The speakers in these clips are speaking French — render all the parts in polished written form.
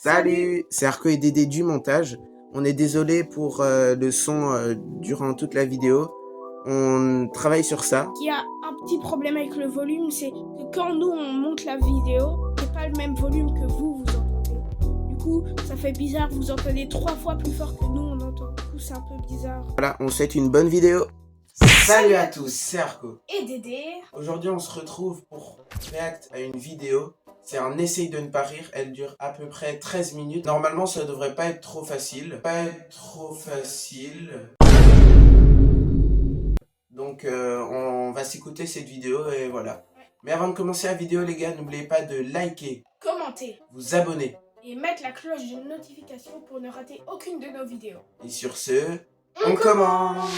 Salut, c'est Arco et Dédé du montage. On est désolé pour le son durant toute la vidéo. On travaille sur ça. Il y a un petit problème avec le volume, c'est que quand nous on monte la vidéo, c'est pas le même volume que vous entendez. Du coup, ça fait bizarre, vous entendez 3 fois plus fort que nous on entend. Du coup, c'est un peu bizarre. Voilà, on souhaite une bonne vidéo. Salut à tous, c'est Arco. Et Dédé. Aujourd'hui, on se retrouve pour réact à une vidéo. C'est un essaye de ne pas rire, elle dure à peu près 13 minutes. Normalement, ça devrait pas être trop facile. Donc, on va s'écouter cette vidéo et voilà. Mais avant de commencer la vidéo, les gars, n'oubliez pas de liker, Commenter vous abonner. et mettre la cloche de notification pour ne rater aucune de nos vidéos. Et sur ce, on commence.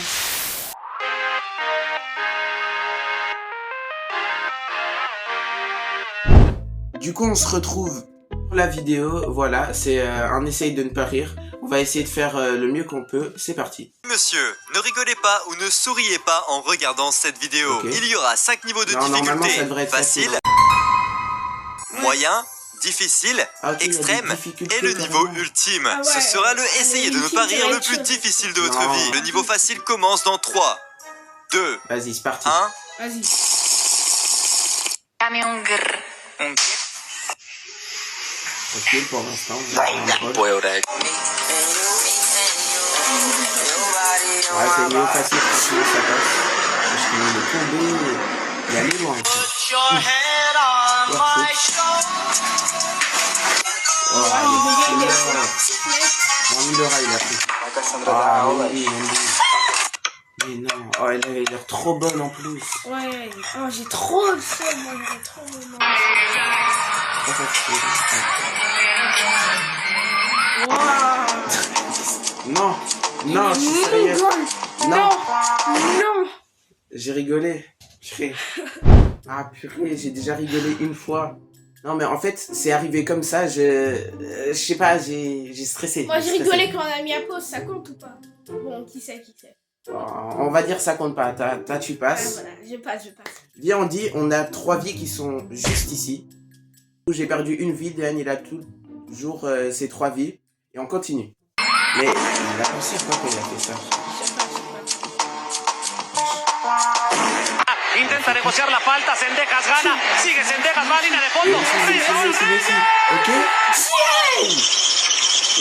Du coup, on se retrouve pour la vidéo. Voilà, c'est un essaye de ne pas rire. On va essayer de faire le mieux qu'on peut. C'est parti. Monsieur, ne rigolez pas ou ne souriez pas en regardant cette vidéo. Ok. Il y aura 5 niveaux de Normalement, ça difficulté. devrait être Facile, moyen, difficile, Ah, ok, il y a des extrême difficultés et le niveau carrément. ultime. Ah ouais, Ce sera le essayer de ne pas rire le plus ultime, difficile de votre Non. vie. Le niveau facile commence dans 3, 2, Vas-y, c'est parti. 1. Vas-y. Ok, pour l'instant. Ouais, c'est mieux facile, franchement, ça passe. Parce qu'il est tombé, il est allé loin. Oh, il est fou. Il a pris. Ah, oui, mais non. Oh, elle avait l'air trop bonne en plus. Ouais. Oh, j'ai trop le seum, moi j'aurais trop le mal. Trop facile. Wow. Non, non, je suis sérieux. Non. Non. J'ai rigolé. Purée. Ah purée, j'ai déjà rigolé une fois. Non mais en fait, c'est arrivé comme ça, je sais pas, j'ai stressé. Moi j'ai rigolé quand on a mis à pause, ça compte ou pas? Bon, qui sait. Oh, on va dire ça compte pas, tu Ouais, passes. voilà, je passe. Viens, on dit, on a 3 vies qui sont juste ici. J'ai perdu une vie, Dan il a toujours ses 3 vies. Et on continue. Mais il a pensé à quoi quand il a fait ça? Intenta negociar la falta, Zendejas gana, sigue Zendejas, va a línea de fondo. Messi. Ok?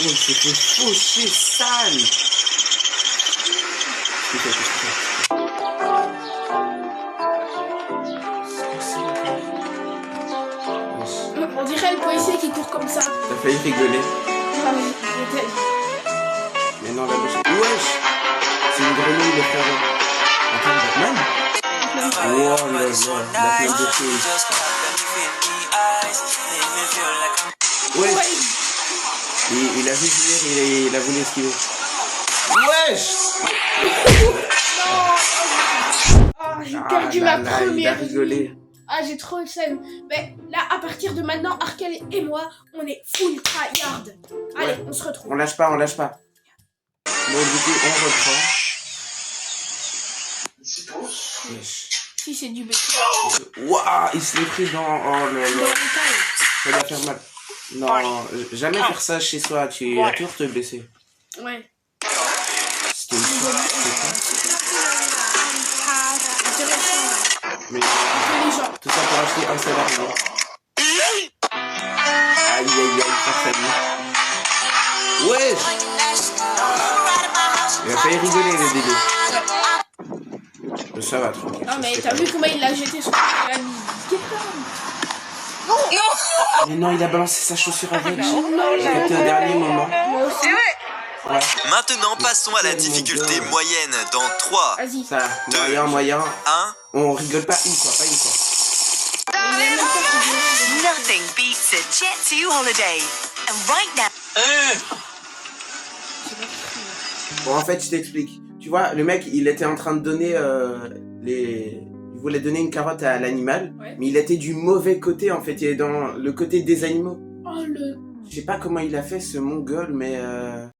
Oh, il s'est fait faucher sale. On dirait le policier qui court comme ça. T'as failli rigoler. Ah oui, peut-être. Mais non, la bouche. Wesh! C'est une grenouille, le frère. Attends, Batman? Oh là là, la pleine de choses. Wesh! Il a vu venir, il a voulu esquiver. Wesh! Ah, j'ai perdu ma Il a première rigolé. vie. Ah, j'ai trop le seum. Mais là, à partir de maintenant, Arkel et moi, on est full tryhard. Allez, Ouais. on se retrouve. On lâche pas. Bon, du coup, on reprend. Wesh. Si, c'est du béton. Waouh, il se l'est pris dans... Oh là Dans là. le taille. Ça va faire mal. Non, jamais faire ça chez soi, tu vas toujours te blesser. Ouais. C'était une fois, Intéressant. mais Intelligent. tout ça pour acheter un salarié. Aïe, force à lui. Wesh! Il a failli rigoler le Dédé. Ça va, tranquille. Non, mais c'est t'as pas vu grave. comment il l'a jeté sur la vie. Mais non, il a balancé sa chaussure avec. Non, J'ai capté au dernier moment. moi aussi. Ouais, Maintenant, passons à la difficulté moyenne dans 3, Vas-y. ça, moyen. 1. On rigole pas une fois, pas une fois. Il est même pas rigolé. Nothing beats a Jet2 holiday. And right now, Bon, en fait, je t'explique. Tu vois, le mec, il était en train de donner Il voulait donner une carotte à l'animal, Ouais. mais il était du mauvais côté, en fait. Il est dans le côté des animaux. Oh, le... Je sais pas comment il a fait, ce mongol, mais voilà.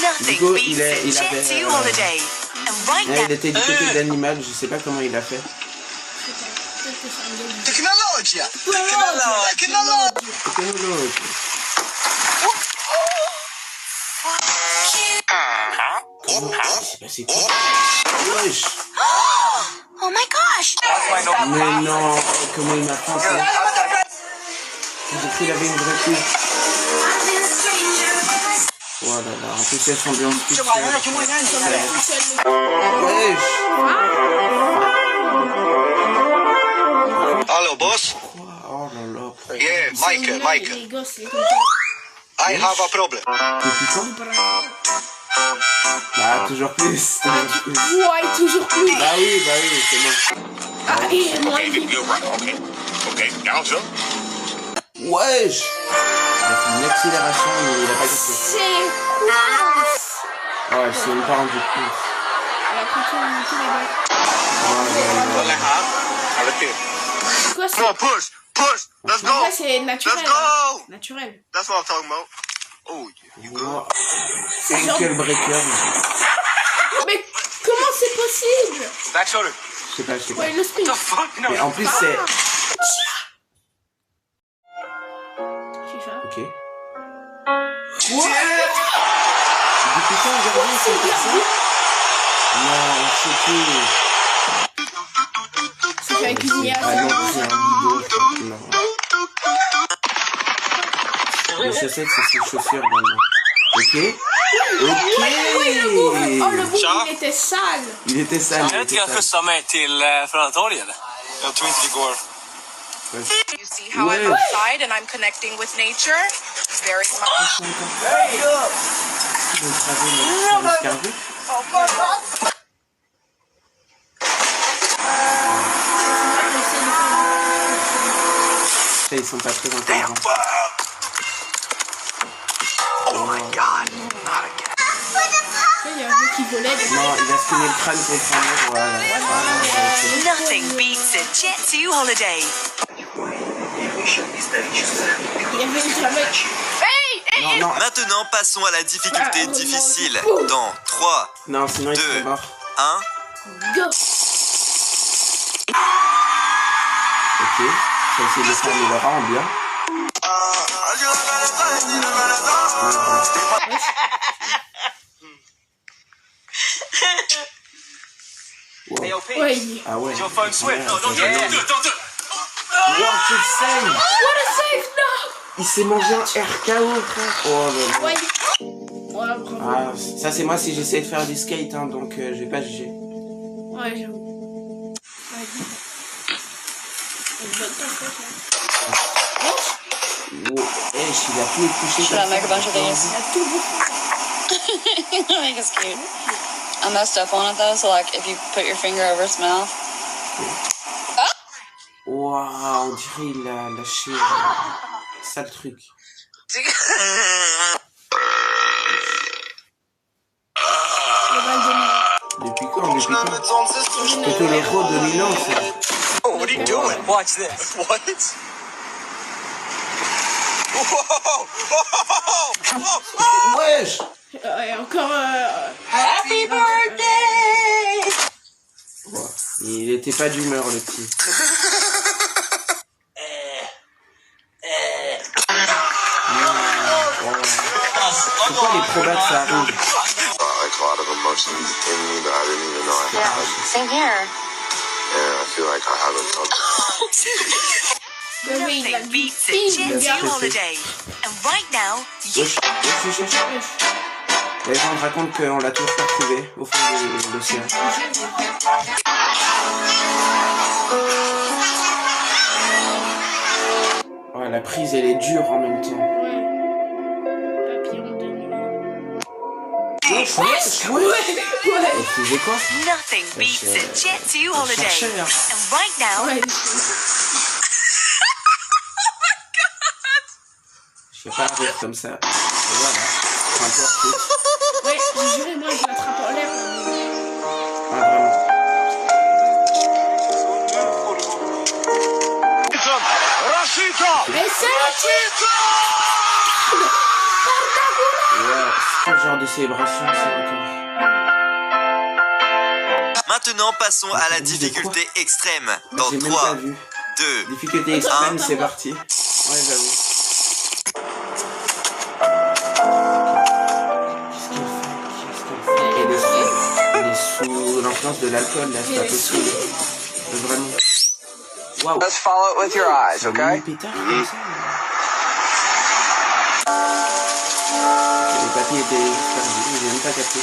nothing Hugo, beats il a avait, Jet2 holiday. And right Ouais, now, il était du côté d'animal, je sais pas comment il a fait. Peut-être que ça me donne. Tecnologia! Tecnologia! Technologue. c'est quoi? Wesh. Oh my gosh! Mais non, comment il m'a fait ça? J'ai cru qu'il avait une vraie queue. Oh là là, en plus elle s'ambiance toute seule. Wesh. Hello, boss. Quoi? Oh là là. Yeah, Mike. Les gosses, les I have a problem. Depuis quand? Bah, toujours plus. Ouais, toujours plus. Bah oui, c'est bon. Ah, et moi, il You're right. Okay, down some. Wesh. Il a fait une accélération, mais il a pas cassé. c'est classe. Oh, elle s'est même pas rendu compte. Elle a pris tout là-bas. Oh là là. C'est quoi ça? Come on, push. Let's En vrai, c'est naturel. Let's go. Hein. Naturel. That's what I'm talking about. Oh, you good? Oh. Ankle breaker. Mais comment c'est possible? Back shoulder. Je sais pas. Ouais, le sprint. Fuck no. Mais en plus, c'est... FIFA. Ok. Depuis quand aujourd'hui c'est comme ça? Non, c'est tout. C'est fait avec une IA. Ah non, c'est un bidon. Non. Les chaussettes, c'est ses chaussures maintenant. Ok. Oh, le bout, il était sale. Il était sale. Jag vet inte, jag skjutsar mig till Frölundatorget eller? Jag tror inte det går. You see how I'm Ouais. outside and I'm connecting with nature? Very much. Ils sont pas très intelligents. Oh my god, not again. Il y a un bout qui volait. Non, il a scanné le crâne contre un mur, voilà. Nothing beats a Jet 2 holiday. Il y avait une cravate. Non, non, Maintenant, passons à la difficulté difficile. Dans 3, non, sinon ils Deux. sont morts. 1. Go. Ok, ça essaie de faire le rang bien. Hey, yo, Pete. Ouais, il... Ah ouais. Is your phone swift? Ouais, No, don't ça do it, va. don't do it, don't do it. Wow, qu'il saigne. What a save, no. Il s'est mangé un RKO, frère. Oh là là. Ouais. Ouais, bravo. Ah, ça c'est moi si j'essaie de faire du skate, hein, donc je vais pas juger. Ouais, j'avoue. Ouais, dis. Elle donne pas ça, là. Wow. Eh, il a tout épluché. Should I make a bunch of these? Elle a tout bouffé. I think it's cute. I messed up on it though, so like if you put your finger over its mouth. Waouh, on dirait il a lâché sale truc. Le bal de nuit. Depuis quand? Totoro 2011, ça. Oh, what are you doing? Watch this. What? Wesh. Et encore... Happy birthday! Wow. Il était pas d'humeur, le petit. Pourquoi les probates ça arrive? Like a lot of emotions in me that I didn't even know I had. Same here. And I feel like I haven't talked. Nothing beats a Jet 2 holiday. And right now, you Wesh. Les gens me racontent qu'on l'a toujours pas retrouvé au fond de l'océan. Ouais, la prise elle est dure en même temps. Ouais. Papillon de nuit. Ouais. Tu faisais quoi? nothing beats a Jet 2 holiday. cherchais, hein. And right now, Ouais. Je sais pas rire comme ça. Et voilà. Peu importe. Ouais, j'ai juré, moi, je l'attrape en l'air. Ah, vraiment. Mais c'est Ouais, c'est quel genre de célébration c'est encore? Maintenant, passons à la difficulté extrême. Dans J'ai même 3, pas vu. 2, Difficulté extrême, Un. c'est parti. Ouais, j'avoue. Qu'est-ce qu'elle fait? Elle est puissance de l'alcool, là, c'est pas possible. Vraiment. Waouh. Just follow it with your eyes, C'est un okay? mini pétard comme ça. Les papiers étaient perdus, j'ai même pas capté.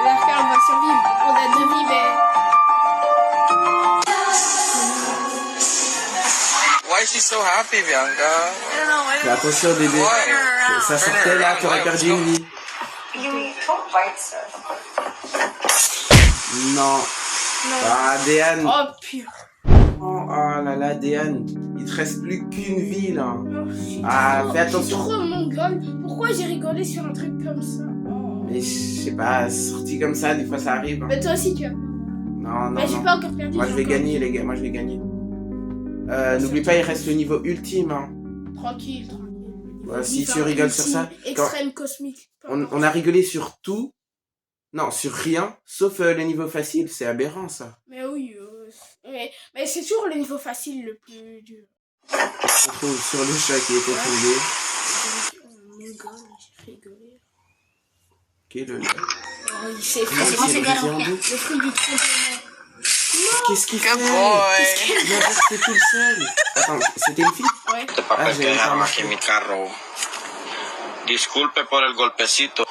L'affaire va survivre. On a 2 vies, mais... Why is she so happy, Bianca? Fais attention, bébé. Ça sortait là, t'aurais perdu une vie. Non. Ah, Déane. Oh, pire. Oh là là, Déane. Il te reste plus qu'une vie là. Oh, Ah, trop- fais attention. Je suis trop mongol. Pourquoi j'ai rigolé sur un truc comme ça? Oh. Mais je sais pas, sorti comme ça, des fois ça arrive. Hein. Mais toi aussi, tu as. Non, Mais j'ai non. pas encore perdu. Moi je j'ai vais encore- gagner, les gars. Moi je vais gagner. N'oublie pas, il reste le niveau ultime. Hein. Tranquille, tranquille. Ouais, si Divin, tu rigoles sur ultime, ça, Extrême cosmique. On a rigolé sur tout. Non, sur rien, sauf les niveaux faciles. C'est aberrant ça. Mais oui, mais c'est toujours le niveau facile le plus dur. On trouve sur le chat qui était tombé. Mongol, j'ai rigolé. Ok, le. Oh, il s'est Comment fait c'est brisé en deux? le fruit du tremblement. Qu'est-ce qu'il fait? Good boy. Il a resté tout seul. Attends, c'était une fille? Ouais. Ah, j'ai pas remarqué. mi carro. Disculpe por el golpecito.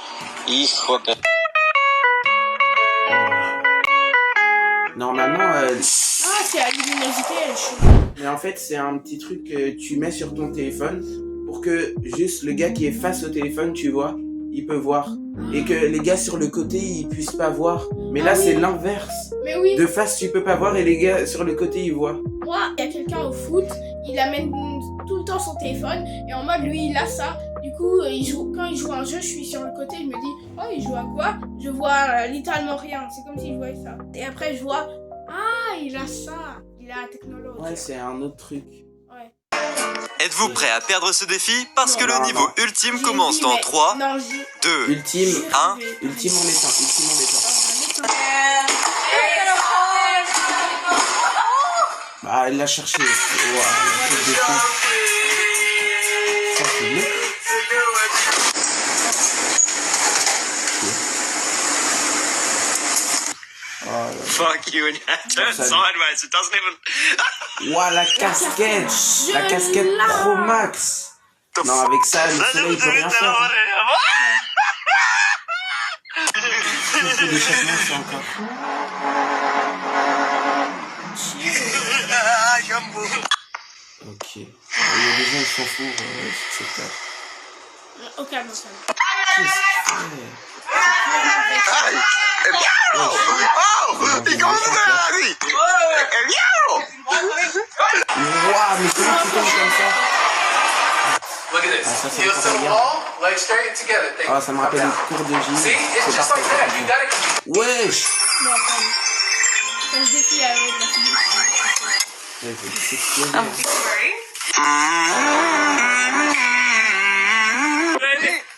Hijo de... Normalement, Ah, c'est la luminosité, elle chauffe. mais en fait, c'est un petit truc que tu mets sur ton téléphone pour que juste le gars qui est face au téléphone, tu vois, il peut voir. Et que les gars sur le côté, ils puissent pas voir. Mais là, Ah oui. c'est l'inverse. Mais oui, De face, tu peux pas voir et les gars sur le côté, ils voient. moi, il y a quelqu'un au foot, il amène tout le temps son téléphone, et en mode, lui, il a ça. Du coup, quand il joue à un jeu, je suis sur le côté, il me dit, oh, il joue à quoi? Je vois littéralement rien, c'est comme s'il jouait ça. Et après, je vois, ah, il a ça, il a la technologie. Ouais, c'est un autre truc. Ouais. Êtes-vous prêt à perdre ce défi? Parce que Non, le niveau non. ultime J'ai commence dit, dans mais- 3, Non, j'ai... 2, Ultime, Hein? ultime en éteint, ultime en éteint. Bah, elle l'a cherché. Ouah, le truc de fou. Ça, c'est bleu. Oh, là. Fuck you, and turn Ça- sideways. It doesn't even. Ouah, la casquette! La casquette Pro Max! Non, avec ça, le soleil peut rien faire. Hein. Le coup d'échappement, c'est encore. Ok. Il y a des gens qui sont fous sur cette table. Au calme, au calme. Oh, il commence à aller. Waouh, mais comment tu tombes comme ça? Look at this. Ah, ça, c'est Heels pas to the bien. wall, legs straight together. Think. Ah, ça me rappelle le cours de gym. See, it's C'est just like that. parfait. You gotta. Wesh! Non, après, quand je défie avec la figure. Ouais, c'est explosé.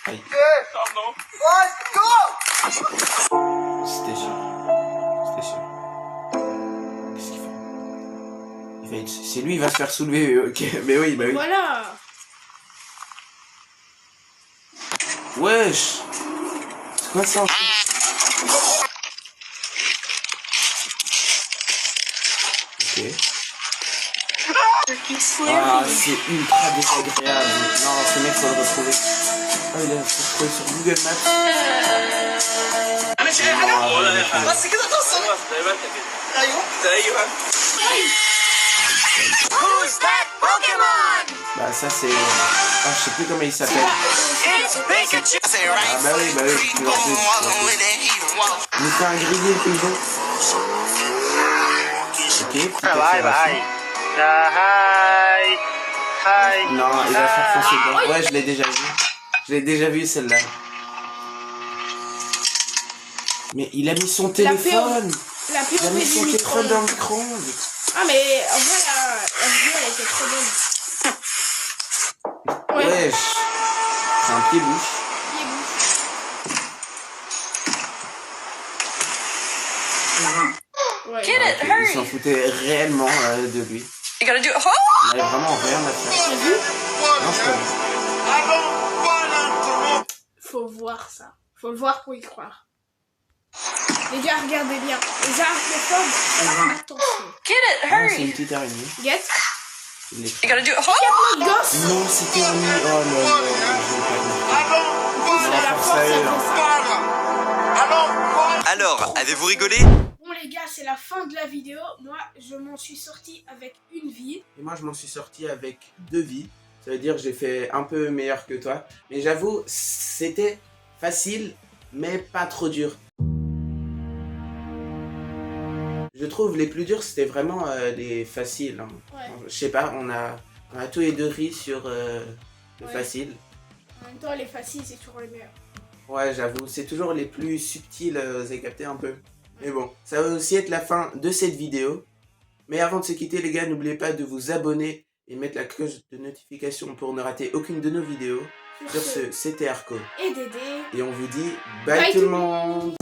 Aïe. C'était sûr. C'était sûr. Qu'est-ce qu'il fait? C'est lui, il va se faire soulever. Ok, mais oui, bah oui. Voilà. Wesh! C'est quoi ça en fait? Ok. Ah, c'est ultra désagréable. Non, ce mec, faut le retrouver. Ah, il a retrouvé sur Google Maps. بس كده تصل زي ما انت كده ايوه ايوه Bah, ça, c'est. Ah, je sais plus comment il s'appelle. Ah, bah oui, bah oui. Tu vois, on nous fait un grillé, le paysan. Ok, petit café racine. Non, il va faire foncer dedans. Ouais, je l'ai déjà vu. Je l'ai déjà vu celle-là. Mais il a mis son téléphone. La Il a mis son POV du téléphone micro. dans le micro-ondes. Ah, mais en vrai, la vidéo, elle était trop bonne. Ouais. Wesh. C'est un pied-bouche. Ouais. Il s'en foutait réellement de lui. You gotta do it. Il avait vraiment rien à faire. Non, c'est pas vrai. Faut voir ça. Faut le voir pour y croire. Les gars, regardez bien. Les arachnophobes, attention. Get it, Ah, c'est hurry. une petite araignée. Get. Il est- You gotta do it. Oh! Le gosse. Non, c'était un nid. Oh non, non, je vais pas. C'est la force, ça. Alors, avez-vous rigolé? Bon les gars, c'est la fin de la vidéo. Moi, je m'en suis sorti avec une vie. Et moi, je m'en suis sorti avec 2 vies. Ça veut dire que j'ai fait un peu meilleur que toi. Mais j'avoue, c'était facile, mais pas trop dur. Je trouve les plus durs, c'était vraiment les faciles. Hein. Ouais. Je sais pas, on a tous les deux ri sur le Ouais. facile. En même temps, les faciles, c'est toujours les meilleurs. Ouais, j'avoue, c'est toujours les plus subtils, vous avez capté un peu. Mais bon, ça va aussi être la fin de cette vidéo. Mais avant de se quitter, les gars, n'oubliez pas de vous abonner et mettre la cloche de notification pour ne rater aucune de nos vidéos. Sur ce, c'était Arco. Et Dédé. Et on vous dit bye tout le monde.